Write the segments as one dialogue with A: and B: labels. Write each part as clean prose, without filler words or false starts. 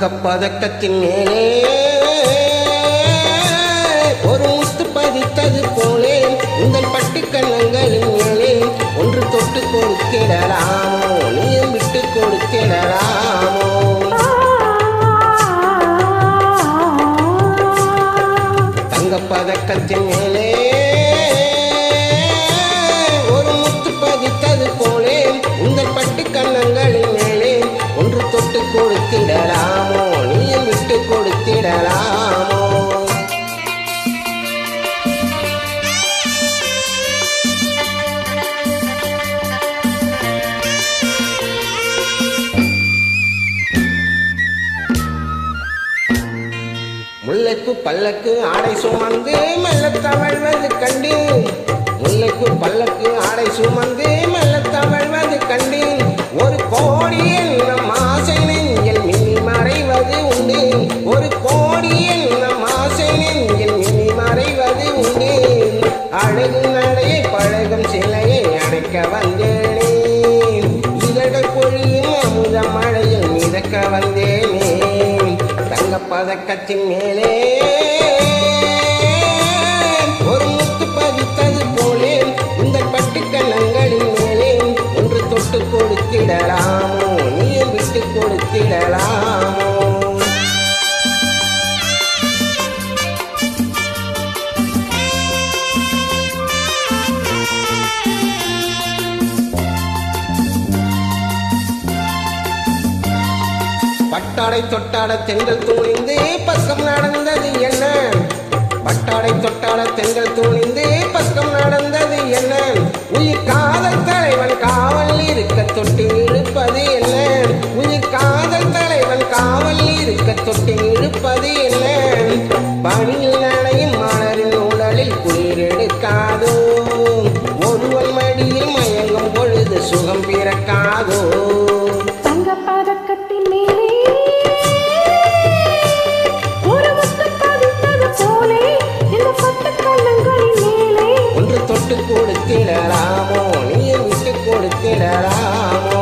A: தங்கப்பதக்கத்தின் மேலே ஒரு முத்து பதித்தது போலே உங்கள் பட்டு கண்ணங்களின் மேலே ஒன்று தொட்டு கொடுத்திடலாமோ நீயும் விட்டு கொடுத்திடலாமோ தங்கப்பதக்கத்தின் மேலே ஒரு முத்து பதித்தது போலே உங்கள் பட்டு கண்ணங்களின் மேலே ஒன்று தொட்டு கொடுத்திடலாமோ நீயும் விட்டு கொடுத்திடலாமோ முல்லைக்கு பல்லக்கு ஆடை சுமந்து மெல்ல தவழ்வது கண்டு முல்லைக்கு பல்லக்கு ஆடை சுமந்து மெல்ல தவழ்வது கண்டு ஒரு கோடி எண்ணம் ஆசை நெஞ்சில் மின்னி மறைவது உண்டு ஒரு கோடி எண்ணம் ஆசை நெஞ்சில் மின்னி மறைவது உண்டு அழகு நடையை பழகும் சிலையை அணைக்க வந்தேனே இதழ்கள் பொழியும் அமுத மழையில் மிதக்க வந்தேனே தங்கப்பதக்கத்தின் மேலே ஒரு முத்து பதித்தது போலே உங்கள் பட்டு கண்ணங்களின் மேலே ஒன்று தொட்டு கொடுத்திடலாமோ நீயும் விட்டு கொடுத்திடலாமோ பட்டாடை தொட்டாட தென்றல் தூணிந்து பக்கம் நடந்தது என்ன பட்டாடை தொட்டாட தென்றல் தூணிந்து பக்கம் நடந்தது என்ன உயிர் காதல் தலைவன் காவல் இருக்க தொட்டி இழுப்பது என்ன உயிர் காதல் தலைவன் காவல் இருக்க தொட்டி இழுப்பது என்ன பணியில் நனையும் மலரின் உடலில் குளிர் எடுக்காதோ ஒருவன் மடியில் மயங்கும் பொழுது சுகம் பிறக்காதோ தொட்டு கொடுத்திடலாமோ நீயும் விட்டு கொடுத்திடலாமோ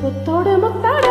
B: முத்தோடு முத்தாட